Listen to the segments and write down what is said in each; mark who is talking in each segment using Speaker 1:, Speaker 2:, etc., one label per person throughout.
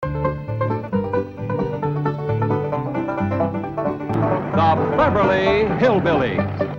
Speaker 1: The Beverly Hillbillies.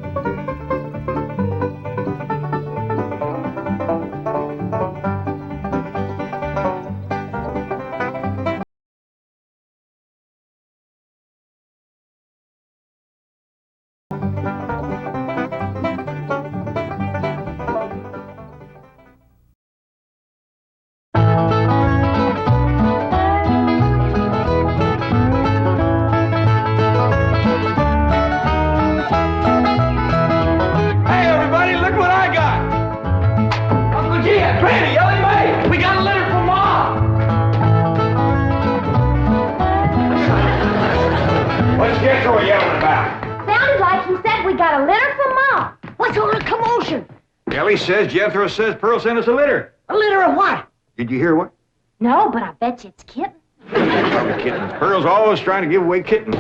Speaker 2: Says Jethro says Pearl sent us a litter.
Speaker 3: A litter of what?
Speaker 2: Did you hear what?
Speaker 4: No, but I bet you it's kittens.
Speaker 2: Probably kittens. Pearl's always trying to give away kittens.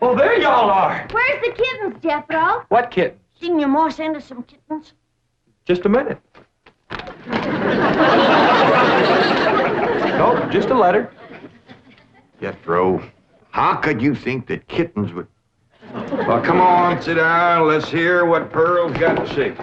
Speaker 1: Oh, there y'all are.
Speaker 4: Where's the kittens, Jethro?
Speaker 1: What kittens?
Speaker 4: Didn't your ma send us some kittens?
Speaker 1: Just a minute. Nope, just a letter.
Speaker 2: Jethro, how could you think that kittens would... Well, come on, sit down. Let's hear what Pearl's got to say.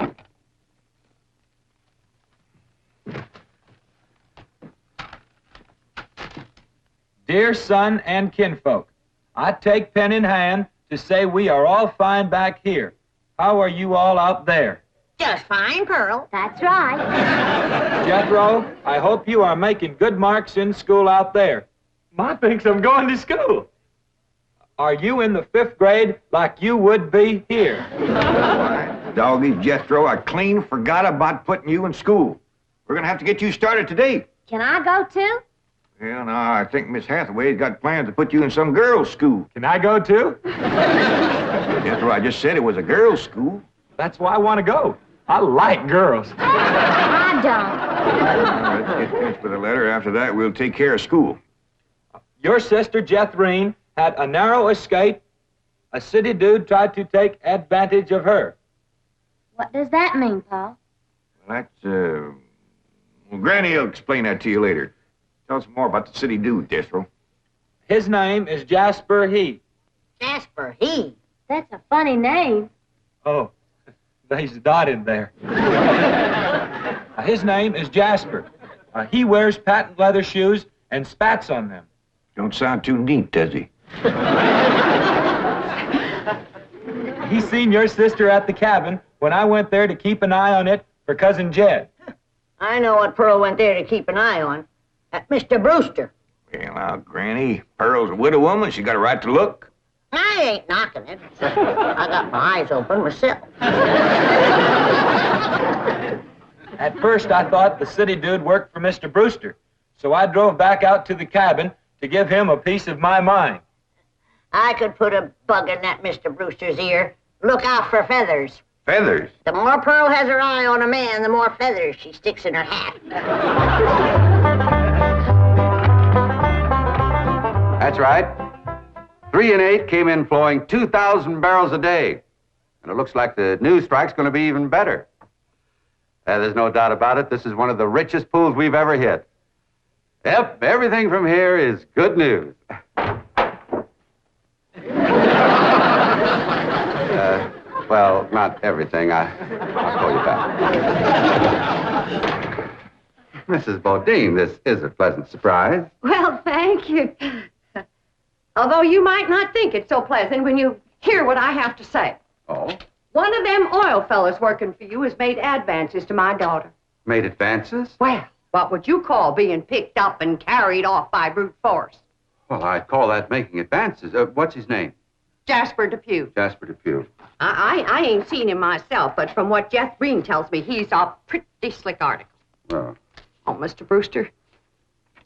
Speaker 1: Dear son and kinfolk, I take pen in hand to say we are all fine back here. How are you all out there?
Speaker 3: Just fine, Pearl.
Speaker 4: That's right.
Speaker 1: Jethro, I hope you are making good marks in school out there. Ma thinks I'm going to school. Are you in the 5th grade like you would be here?
Speaker 2: Doggy, Jethro, I clean forgot about putting you in school. We're going to have to get you started today.
Speaker 4: Can I go too?
Speaker 2: Well, no, I think Miss Hathaway's got plans to put you in some girls' school.
Speaker 1: Can I go too?
Speaker 2: Jethro, I just said it was a girls' school.
Speaker 1: That's why I want to go. I like girls.
Speaker 4: I don't.
Speaker 2: Let's get finished with the letter. After that, we'll take care of school.
Speaker 1: Your sister, Jethrine, had a narrow escape. A city dude tried to take advantage of her.
Speaker 4: What does that mean, Paul?
Speaker 2: Well, that's, well, Granny will explain that to you later. Tell us more about the city dude, Jethro.
Speaker 1: His name is Jasper He.
Speaker 3: Jasper, he.
Speaker 4: That's a funny name.
Speaker 1: Oh, there's a dot in there. His name is Jasper. He wears patent leather shoes and spats on them.
Speaker 2: Don't sound too neat, does he?
Speaker 1: He seen your sister at the cabin when I went there to keep an eye on it for Cousin Jed.
Speaker 3: I know what Pearl went there to keep an eye on. Mr. Brewster.
Speaker 2: Well, now, Granny, Pearl's a widow woman. She got a right to look.
Speaker 3: I ain't knocking it. I got my eyes open myself.
Speaker 1: At first, I thought the city dude worked for Mr. Brewster, so I drove back out to the cabin to give him a piece of my mind.
Speaker 3: I could put a bug in that Mr. Brewster's ear. Look out for feathers.
Speaker 2: Feathers?
Speaker 3: The more Pearl has her eye on a man, the more feathers she sticks in her hat.
Speaker 5: That's right. 3 and 8 came in flowing 2,000 barrels a day. And it looks like the new strike's going to be even better. There's no doubt about it. This is one of the richest pools we've ever hit. Yep, everything from here is good news. Well, not everything. I'll call you back. Mrs. Bodine, this is a pleasant surprise.
Speaker 6: Well, thank you. Although you might not think it's so pleasant when you hear what I have to say.
Speaker 5: Oh?
Speaker 6: One of them oil fellas working for you has made advances to my daughter.
Speaker 5: Made advances?
Speaker 6: Well, what would you call being picked up and carried off by brute force?
Speaker 5: Well, I'd call that making advances. What's his name?
Speaker 6: Jasper Depew.
Speaker 5: Jasper Depew.
Speaker 6: I ain't seen him myself, but from what Jethrine tells me, he's a pretty slick article.
Speaker 5: Oh.
Speaker 6: Oh, Mr. Brewster,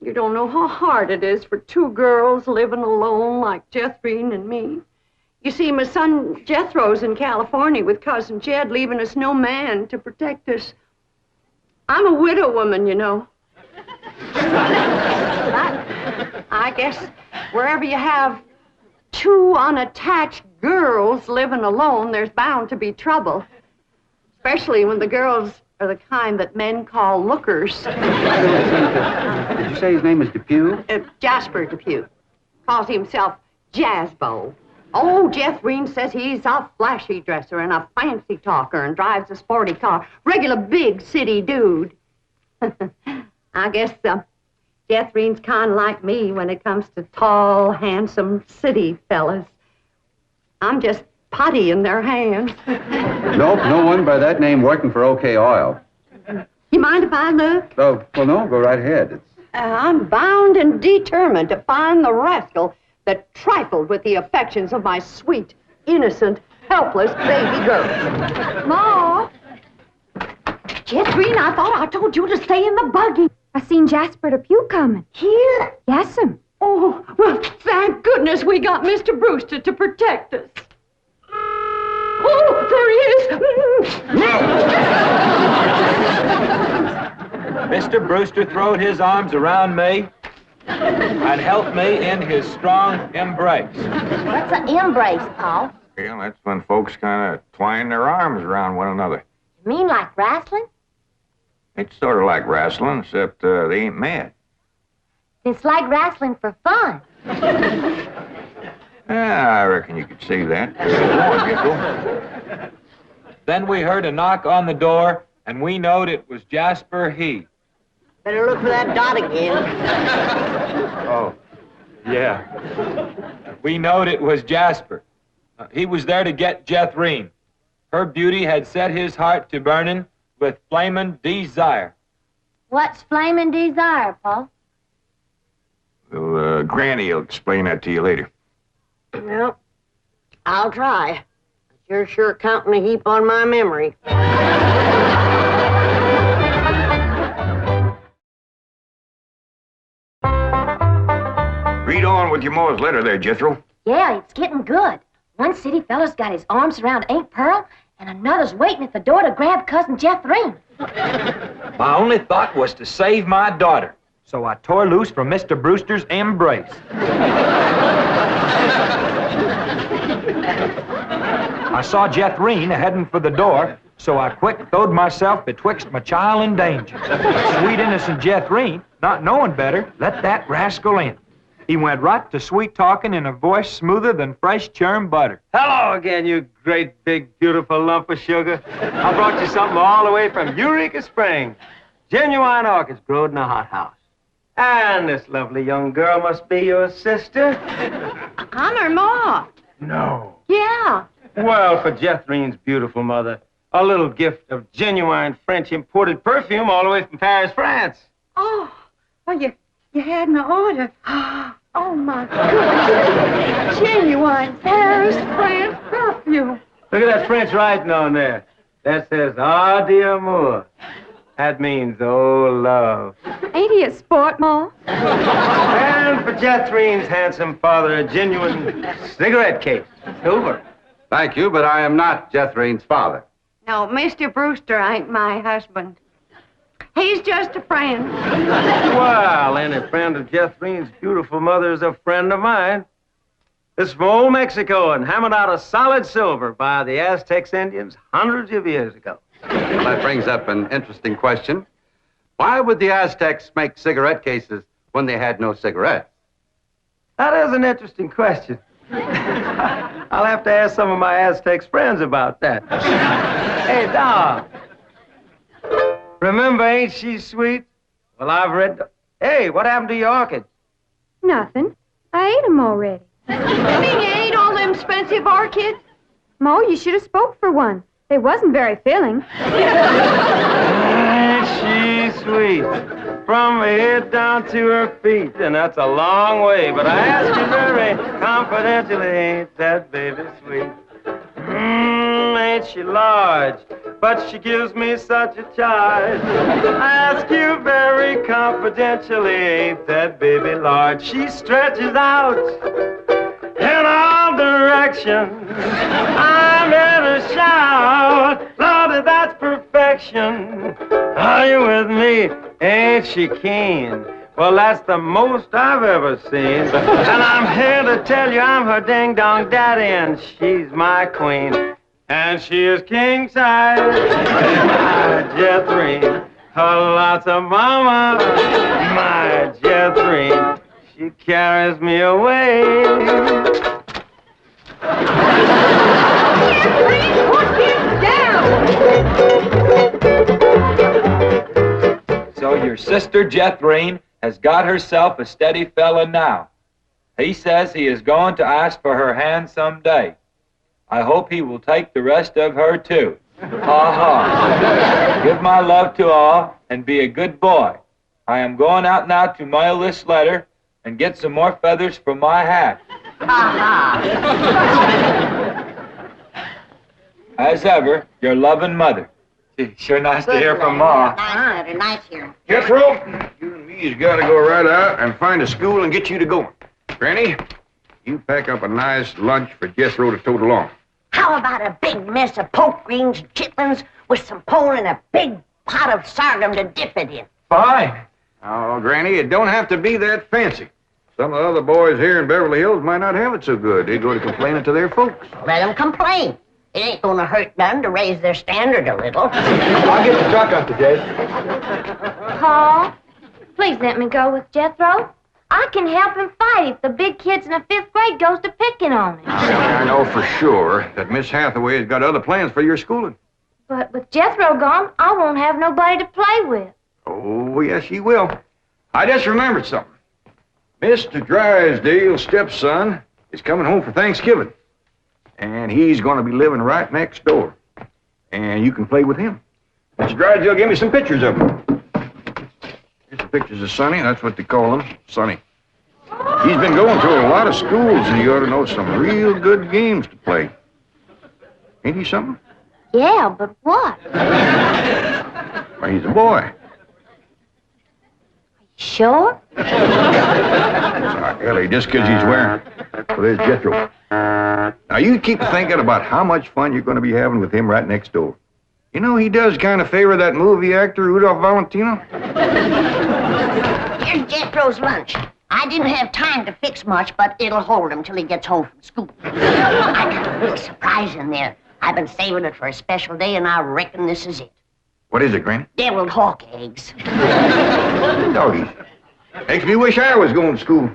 Speaker 6: you don't know how hard it is for 2 girls living alone like Jethrine and me. You see, my son Jethro's in California with Cousin Jed, leaving us no man to protect us. I'm a widow woman, you know. I guess wherever you have 2 unattached girls living alone, there's bound to be trouble. Especially when the girls are the kind that men call lookers.
Speaker 5: you say his name is Depew?
Speaker 6: Jasper Depew. Calls himself Jazzbo. Oh, Jethrine says he's a flashy dresser and a fancy talker and drives a sporty car. Regular big city dude. I guess Jethrine's kind of like me when it comes to tall, handsome city fellas. I'm just putty in their hands.
Speaker 5: Nope, no one by that name working for OK Oil.
Speaker 6: You mind if I look?
Speaker 5: Oh, well, no, go right ahead.
Speaker 6: I'm bound and determined to find the rascal that trifled with the affections of my sweet, innocent, helpless baby girl.
Speaker 4: Ma!
Speaker 6: Jethrine, I thought I told you to stay in the buggy.
Speaker 4: I seen Jasper Depew coming.
Speaker 6: Here?
Speaker 4: Yes'm.
Speaker 6: Oh, well, thank goodness we got Mr. Brewster to protect us. Oh, there he is.
Speaker 1: Mr. Brewster throwed his arms around me and helped me in his strong embrace.
Speaker 4: What's an embrace, Paul?
Speaker 2: Well, that's when folks kind of twine their arms around one another.
Speaker 4: You mean like wrestling?
Speaker 2: It's sort of like wrestling, except they ain't mad.
Speaker 4: It's like wrestling for fun.
Speaker 2: I reckon you could see that. Go on, Jethro.
Speaker 1: Then we heard a knock on the door, and we knowed it was Jasper He.
Speaker 3: Better look for that dot again.
Speaker 1: Oh, yeah. We knowed it was Jasper. He was there to get Jethrine. Her beauty had set his heart to burning with flamin' desire.
Speaker 4: What's flaming desire, Paul?
Speaker 2: Well, Granny will explain that to you later.
Speaker 3: Well, I'll try. You're sure counting a heap on my memory.
Speaker 2: Read on with your Ma's letter there, Jethro.
Speaker 4: Yeah, it's getting good. One city fella's got his arms around Aunt Pearl, and another's waiting at the door to grab Cousin Jethrine.
Speaker 1: My only thought was to save my daughter, so I tore loose from Mr. Brewster's embrace. I saw Jethrine heading for the door, so I quick throwed myself betwixt my child and danger. But sweet innocent Jethrine, not knowing better, let that rascal in. He went right to sweet-talking in a voice smoother than fresh churned butter.
Speaker 7: Hello again, you great, big, beautiful lump of sugar. I brought you something all the way from Eureka Springs. Genuine orchids growed in a hothouse. And this lovely young girl must be your sister.
Speaker 6: I'm her ma.
Speaker 7: No.
Speaker 6: Yeah.
Speaker 7: Well, for Jethrine's beautiful mother, a little gift of genuine French imported perfume all the way from Paris, France.
Speaker 6: Oh, well, you had an order. Oh, my goodness. Genuine Paris, France perfume.
Speaker 7: Look at that French writing on there. That says, "Ah, d'amour." That means, oh, love.
Speaker 4: Ain't he a sport, Ma?
Speaker 7: And for Jethrine's handsome father, a genuine cigarette case, silver.
Speaker 5: Thank you, but I am not Jethrine's father.
Speaker 6: No, Mr. Brewster ain't my husband. He's just a friend.
Speaker 7: Well, any friend of Jethrine's beautiful mother is a friend of mine. This from old Mexico and hammered out of solid silver by the Aztecs Indians hundreds of years ago.
Speaker 5: Well, that brings up an interesting question. Why would the Aztecs make cigarette cases when they had no cigarettes?
Speaker 7: That is an interesting question. I'll have to ask some of my Aztecs friends about that. Hey, Dog. Remember, ain't she sweet? Well, I've read... Hey, what happened to your orchids?
Speaker 4: Nothing. I ate 'em already.
Speaker 6: You mean you ate all them expensive orchids?
Speaker 4: Mo, you should have spoke for one. They wasn't very filling.
Speaker 7: Ain't she sweet? From her head down to her feet, and that's a long way. But I ask you very confidentially, ain't that baby sweet? Ain't she large? But she gives me such a charge. I ask you very confidentially, ain't that baby large? She stretches out in all directions. I'm in a shout. Lord, that's perfection. Are you with me? Ain't she keen? Well, that's the most I've ever seen. And I'm here to tell you I'm her ding-dong daddy, and she's my queen. And she is king-size, my Jethrine. A lots of mama, my Jethrine. she carries me away.
Speaker 1: So your sister Jethrine has got herself a steady fella now. He says he is going to ask for her hand someday. I hope he will take the rest of her, too. Ha ha. Give my love to all and be a good boy. I am going out now to mail this letter and get some more feathers for my hat.
Speaker 3: Ha
Speaker 1: As ever, your loving mother. Gee, sure nice to hear from Ma.
Speaker 3: Nice letter, nice here.
Speaker 2: Jethro, you and me's got to go right out and find a school and get you to going. Granny, you pack up a nice lunch for Jethro to tote along.
Speaker 3: How about a big mess of poke greens and chitlins with some pole and a big pot of sorghum to dip it in?
Speaker 1: Fine.
Speaker 2: Oh, Granny, it don't have to be that fancy. Some of the other boys here in Beverly Hills might not have it so good. They go to complaining to their folks.
Speaker 3: Let them complain. It ain't gonna hurt none to raise their standard a little.
Speaker 1: I'll get the truck up to Jed.
Speaker 4: Paul, please let me go with Jethro. I can help him fight if the big kids in the 5th grade goes to picking on him.
Speaker 2: I know for sure that Miss Hathaway has got other plans for your schooling.
Speaker 4: But with Jethro gone, I won't have nobody to play with.
Speaker 2: Oh, yes, you will. I just remembered something. Mr. Drysdale's stepson is coming home for Thanksgiving. And he's going to be living right next door. And you can play with him. Mr. Drysdale gave me some pictures of him. Here's some pictures of Sonny. That's what they call him, Sonny. He's been going to a lot of schools, and you ought to know some real good games to play. Ain't he something?
Speaker 4: Yeah, but what?
Speaker 2: Well, he's a boy.
Speaker 4: Sure?
Speaker 2: Sorry, Ellie, just because he's wearing... Well, there's Jethro. Now, you keep thinking about how much fun you're going to be having with him right next door. You know, he does kind of favor that movie actor, Rudolph Valentino.
Speaker 3: Here's Jethro's lunch. I didn't have time to fix much, but it'll hold him till he gets home from school. I got a real surprise in there. I've been saving it for a special day, and I reckon this is it.
Speaker 2: What is it, Granny?
Speaker 3: Deviled hawk eggs.
Speaker 2: Doggies. Makes me wish I was going to school.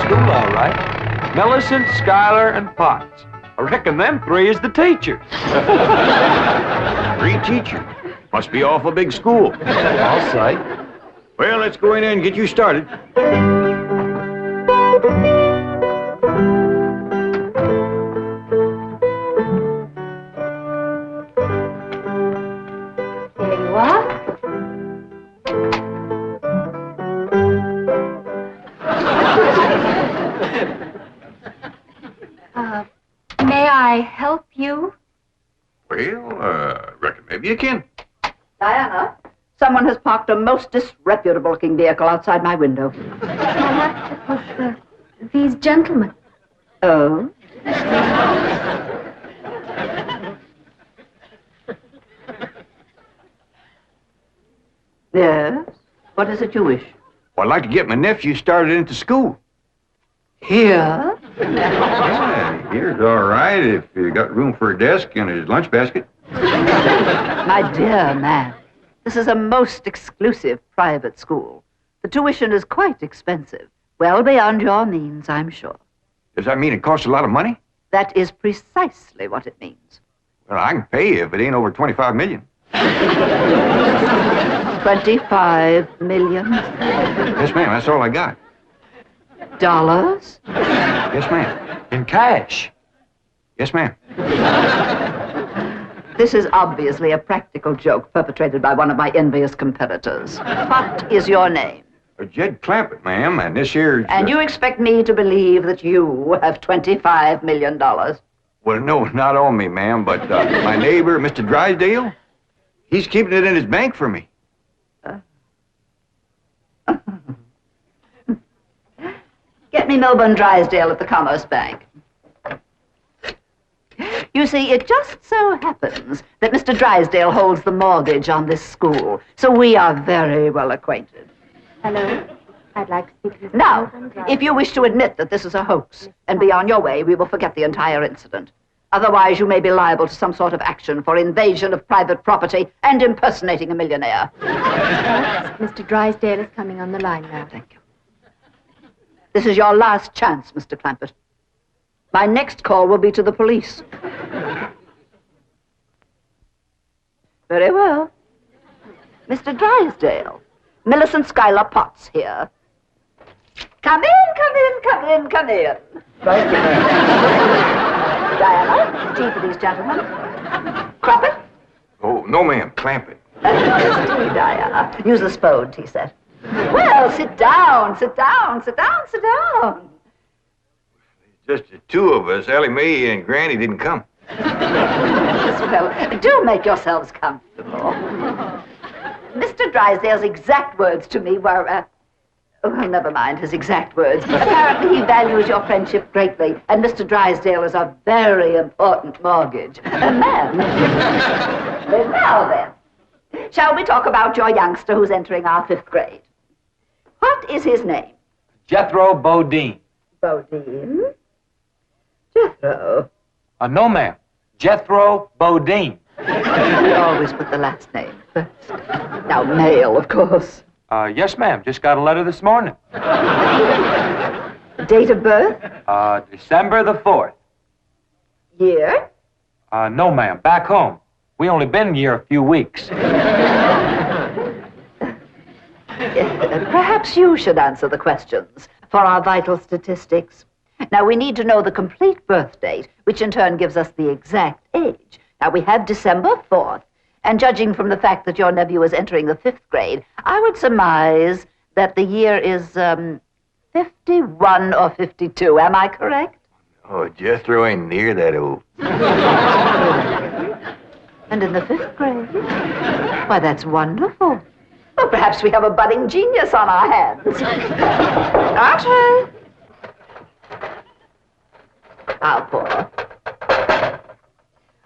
Speaker 1: School, all right. Millicent, Schuyler-Potts. I reckon them 3 is the teachers.
Speaker 2: 3 teachers. Must be awful big school.
Speaker 1: I'll say.
Speaker 2: Well, let's go in there and get you started.
Speaker 4: There you are. May I help you?
Speaker 2: Well, reckon maybe you can.
Speaker 8: Diana, someone has parked a most disreputable-looking vehicle outside my window.
Speaker 4: These gentlemen.
Speaker 8: Oh? Yes? What is it you wish?
Speaker 2: Well, I'd like to get my nephew started into school.
Speaker 8: Here?
Speaker 2: Yeah, here's all right if you got room for a desk and his lunch basket.
Speaker 8: My dear man, this is a most exclusive private school. The tuition is quite expensive. Well beyond your means, I'm sure.
Speaker 2: Does that mean it costs a lot of money?
Speaker 8: That is precisely what it means.
Speaker 2: Well, I can pay you if it ain't over $25 million.
Speaker 8: 25 million?
Speaker 2: Yes, ma'am, that's all I got.
Speaker 8: Dollars?
Speaker 2: Yes, ma'am.
Speaker 1: In cash.
Speaker 2: Yes, ma'am.
Speaker 8: This is obviously a practical joke perpetrated by one of my envious competitors. What is your name?
Speaker 2: Jed Clampett, ma'am, and this here...
Speaker 8: And you expect me to believe that you have $25 million?
Speaker 2: Well, no, not on me, ma'am, but my neighbor, Mr. Drysdale, he's keeping it in his bank for me.
Speaker 8: Get me Milburn Drysdale at the Commerce Bank. You see, it just so happens that Mr. Drysdale holds the mortgage on this school, so we are very well acquainted.
Speaker 4: Hello. I'd like to speak to you.
Speaker 8: Now, if you wish to admit that this is a hoax and be on your way, we will forget the entire incident. Otherwise, you may be liable to some sort of action for invasion of private property and impersonating a millionaire.
Speaker 4: Mr. Drysdale is coming on the line now.
Speaker 8: Thank you. This is your last chance, Mr. Clampett. My next call will be to the police. Very well. Mr. Drysdale, Millicent Schuyler-Potts here. Come in, come in, come in, come in.
Speaker 2: Thank you, ma'am.
Speaker 8: Diana, tea for these gentlemen. Clampett?
Speaker 2: Oh, no, ma'am. Clampett.
Speaker 8: Tea, Diana. Use the spode tea set. Well, sit down, sit down, sit down, sit down.
Speaker 2: Just the two of us. Ellie Mae and Granny didn't come.
Speaker 8: Well, do make yourselves comfortable. Mr. Drysdale's exact words to me were, well, never mind his exact words. Apparently he values your friendship greatly, and Mr. Drysdale is a very important mortgage. Ma'am. Well, now then, shall we talk about your youngster who's entering our 5th grade? What is his name?
Speaker 1: Jethro Bodine.
Speaker 8: Bodine? Jethro.
Speaker 1: No, ma'am. Jethro Bodine.
Speaker 8: We always put the last name first. Now, male, of course.
Speaker 1: Yes, ma'am. Just got a letter this morning.
Speaker 8: Date of birth?
Speaker 1: December the 4th.
Speaker 8: Year?
Speaker 1: No, ma'am. Back home. We only been here a few weeks.
Speaker 8: Perhaps you should answer the questions for our vital statistics. Now, we need to know the complete birth date, which in turn gives us the exact age. Now, we have December 4th, and judging from the fact that your nephew is entering the 5th grade, I would surmise that the year is 51 or 52. Am I correct?
Speaker 2: Oh, Jethro ain't near that old.
Speaker 8: And in the 5th grade? Why, that's wonderful. Well, perhaps we have a budding genius on our hands. Archie! I'll pour.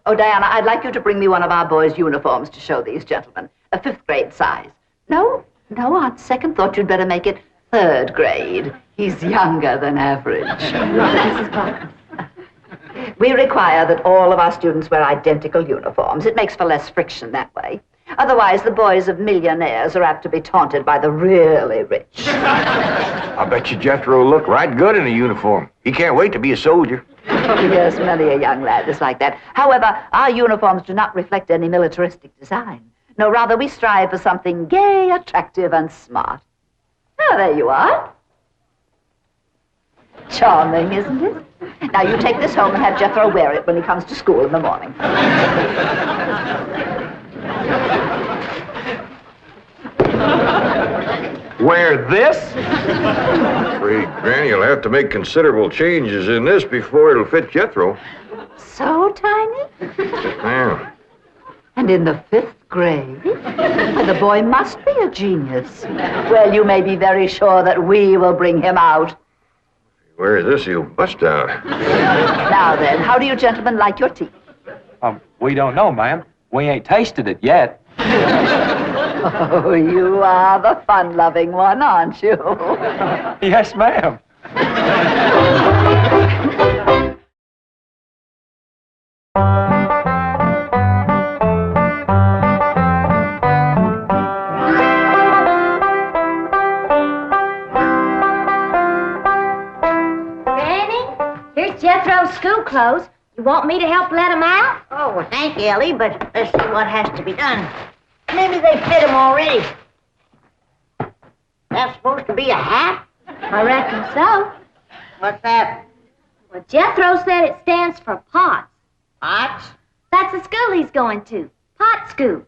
Speaker 8: Oh, Diana, I'd like you to bring me one of our boys' uniforms to show these gentlemen. A 5th grade size. No, on second thought, you'd better make it 3rd grade. He's younger than average.
Speaker 4: Mrs. Parker.
Speaker 8: We require that all of our students wear identical uniforms. It makes for less friction that way. Otherwise, the boys of millionaires are apt to be taunted by the really rich.
Speaker 2: I bet you Jethro will look right good in a uniform. He can't wait to be a soldier.
Speaker 8: Oh, yes, many a young lad is like that. However, our uniforms do not reflect any militaristic design. No, rather, we strive for something gay, attractive, and smart. Oh, there you are. Charming, isn't it? Now, you take this home and have Jethro wear it when he comes to school in the morning.
Speaker 1: Wear this?
Speaker 2: I'm afraid Granny will have to make considerable changes in this before it'll fit Jethro.
Speaker 8: So tiny?
Speaker 2: Yeah.
Speaker 8: And in the 5th grade? Why, the boy must be a genius. Well, you may be very sure that we will bring him out.
Speaker 2: Where is this? He'll bust out.
Speaker 8: Now then, how do you gentlemen like your tea?
Speaker 1: We don't know, ma'am. We ain't tasted it yet.
Speaker 8: Oh, you are the fun-loving one, aren't you?
Speaker 1: Yes, ma'am.
Speaker 4: Granny, here's Jethro's school clothes. You want me to help let him out?
Speaker 3: Oh, well, thank you, Ellie, but let's see what has to be done. Maybe they fit him already. That's supposed to be a hat?
Speaker 4: I reckon so.
Speaker 3: What's that?
Speaker 4: Well, Jethro said it stands for Potts.
Speaker 3: Pots?
Speaker 4: That's the school he's going to. Pot school.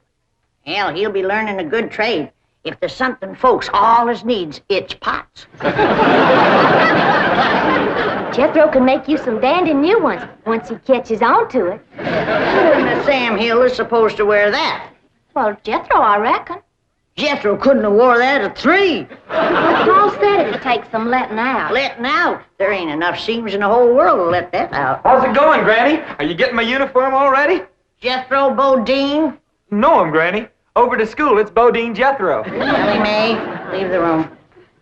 Speaker 3: Hell, he'll be learning a good trade. If there's something folks always needs, it's pots.
Speaker 4: Jethro can make you some dandy new ones once he catches on to it.
Speaker 3: Miss Sam Hill is supposed to wear that.
Speaker 4: Well, Jethro, I reckon.
Speaker 3: Jethro couldn't have wore that at 3.
Speaker 4: Paul said it'd take some letting out.
Speaker 3: Letting out? There ain't enough seams in the whole world to let that out.
Speaker 1: How's it going, Granny? Are you getting my uniform already?
Speaker 3: Jethro Bodine?
Speaker 1: No, Granny. Over to school, it's Bodine Jethro.
Speaker 3: Ellie Mae, leave the room.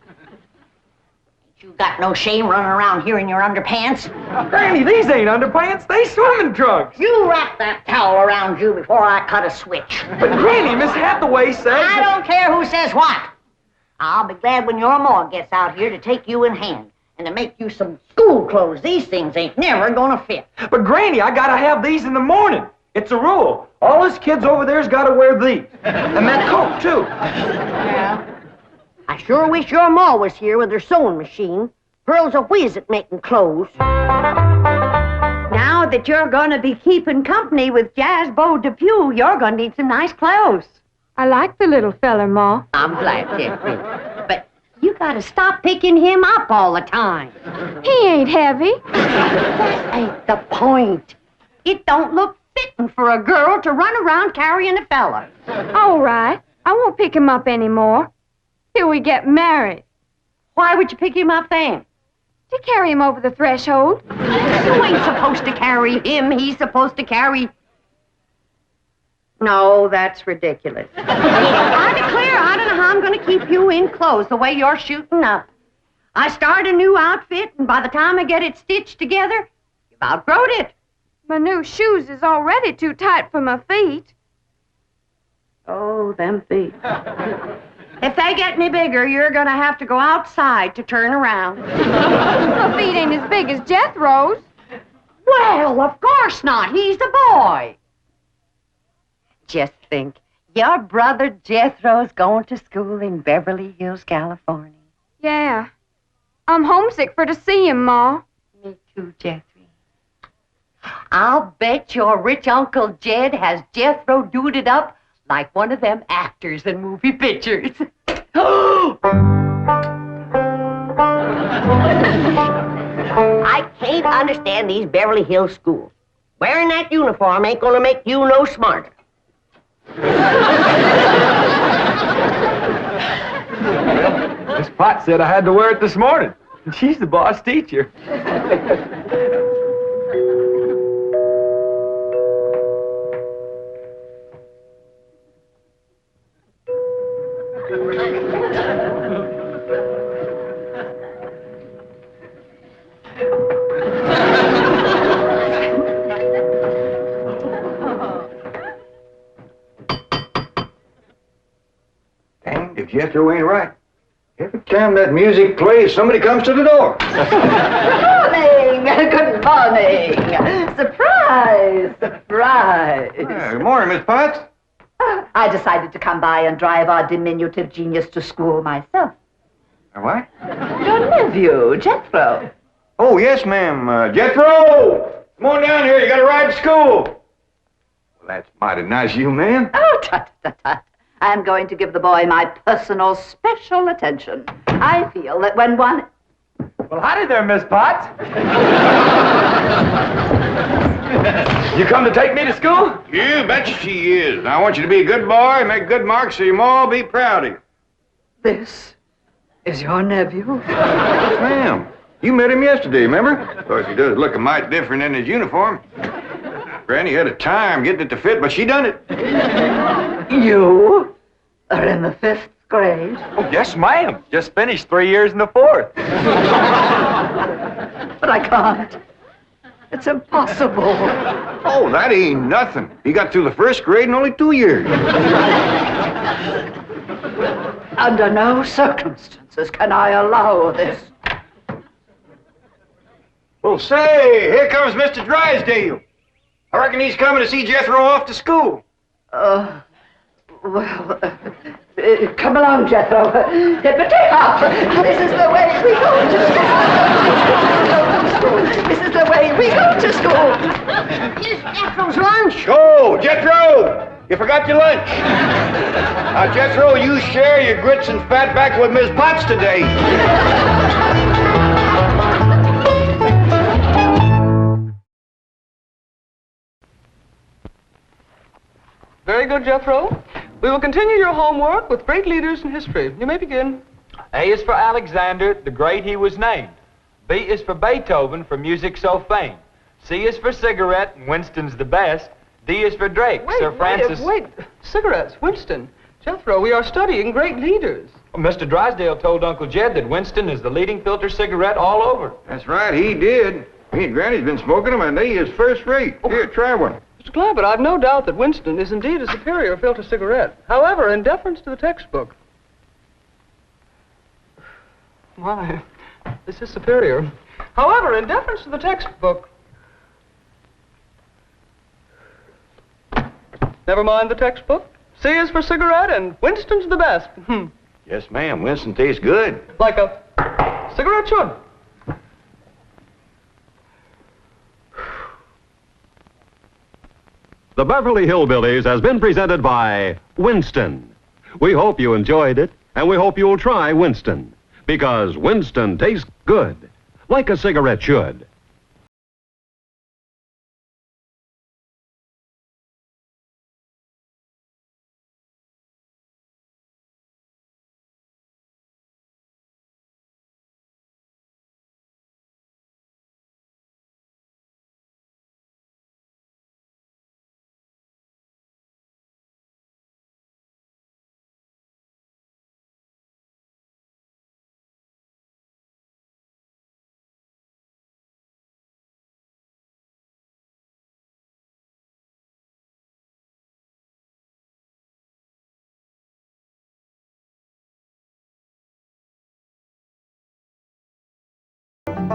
Speaker 3: Ain't you got no shame running around here in your underpants?
Speaker 1: Granny, these ain't underpants. They swimming trunks.
Speaker 3: You wrap that towel around you before I cut a switch.
Speaker 1: But Granny, Miss Hathaway says...
Speaker 3: I don't care who says what. I'll be glad when your ma gets out here to take you in hand and to make you some school clothes. These things ain't never gonna fit.
Speaker 1: But Granny, I gotta have these in the morning. It's a rule. All us kids over there's gotta wear these. And that coat, too.
Speaker 3: Yeah. I sure wish your ma was here with her sewing machine. Pearl's a whiz at making clothes.
Speaker 6: Now that you're going to be keeping company with Jasper Depew, you're going to need some nice clothes.
Speaker 4: I like the little feller, Ma.
Speaker 3: I'm glad, Jethrine. But you gotta stop picking him up all the time.
Speaker 4: He ain't heavy.
Speaker 3: That ain't the point. It don't look fitting for a girl to run around carrying a fella.
Speaker 4: All right. I won't pick him up anymore. Till we get married.
Speaker 3: Why would you pick him up then?
Speaker 4: To carry him over the threshold.
Speaker 3: You ain't supposed to carry him. He's supposed to carry... No, that's ridiculous. I declare, I don't know how I'm going to keep you in clothes the way you're shooting up. I start a new outfit, and by the time I get it stitched together, you've outgrown it.
Speaker 4: My new shoes is already too tight for my feet.
Speaker 6: Oh, them feet.
Speaker 3: If they get any bigger, you're going to have to go outside to turn around.
Speaker 4: My feet ain't as big as Jethro's.
Speaker 3: Well, of course not. He's the boy.
Speaker 6: Just think, your brother Jethro's going to school in Beverly Hills, California.
Speaker 4: Yeah. I'm homesick for to see him, Ma.
Speaker 6: Me too, Jethrine. I'll bet your rich Uncle Jed has Jethro duded up like one of them actors in movie pictures.
Speaker 3: I can't understand these Beverly Hills schools. Wearing that uniform ain't gonna make you no smarter.
Speaker 1: Well, Miss Potts said I had to wear it this morning. She's the boss teacher.
Speaker 2: Danged if Jethro ain't right. Every time that music plays, somebody comes to the door.
Speaker 8: Good morning. Surprise! Surprise!
Speaker 2: Good morning, Miss Potts.
Speaker 8: I decided to come by and drive our diminutive genius to school myself.
Speaker 2: What?
Speaker 8: Your nephew, Jethro.
Speaker 2: Oh, yes, ma'am. Jethro! Come on down here. You got to ride to school. Well, that's mighty nice of you, ma'am.
Speaker 8: Oh, tut. I'm going to give the boy my personal special attention. I feel that when one...
Speaker 1: Well, howdy there, Miss Potts. You come to take me to school?
Speaker 2: You betcha she is. I want you to be a good boy, make good marks so your ma will be proud of you.
Speaker 6: This is your nephew?
Speaker 2: Yes, ma'am. You met him yesterday, remember? Of course, he does look a mite different in his uniform. Granny had a time getting it to fit, but she done it.
Speaker 8: You are in the 5th grade?
Speaker 1: Oh, yes, ma'am. Just finished 3 years in the 4th.
Speaker 8: But I can't. It's impossible.
Speaker 2: Oh, that ain't nothing. He got through the 1st grade in only 2 years.
Speaker 8: Under no circumstances can I allow this.
Speaker 2: Well, say, here comes Mr. Drysdale. I reckon he's coming to see Jethro off to school.
Speaker 8: Come along, Jethro. Get me up. This is the way we go to school. This is the way we go to school.
Speaker 3: Here's Jethro's lunch.
Speaker 2: Oh, Jethro! You forgot your lunch. Now, Jethro, you share your grits and fat back with Miss Potts today.
Speaker 9: Very good, Jethro. We will continue your homework with great leaders in history. You may begin.
Speaker 1: A is for Alexander, the great he was named. B is for Beethoven, for music so famed. C is for cigarette, and Winston's the best. D is for Drake, Sir Francis...
Speaker 9: Wait. Cigarettes, Winston. Jethro, we are studying great leaders.
Speaker 1: Well, Mr. Drysdale told Uncle Jed that Winston is the leading filter cigarette all over.
Speaker 2: That's right, he did. Me and Granny's been smoking them, and they is first rate. Here, try one.
Speaker 9: Mr. Clampett, I've no doubt that Winston is indeed a superior filter cigarette. However, in deference to the textbook... Why, this is superior. However, in deference to the textbook... Never mind the textbook. C is for cigarette, and Winston's the best.
Speaker 2: Yes, ma'am. Winston tastes good.
Speaker 9: Like a cigarette should.
Speaker 10: The Beverly Hillbillies has been presented by Winston. We hope you enjoyed it, and we hope you'll try Winston, because Winston tastes good, like a cigarette should.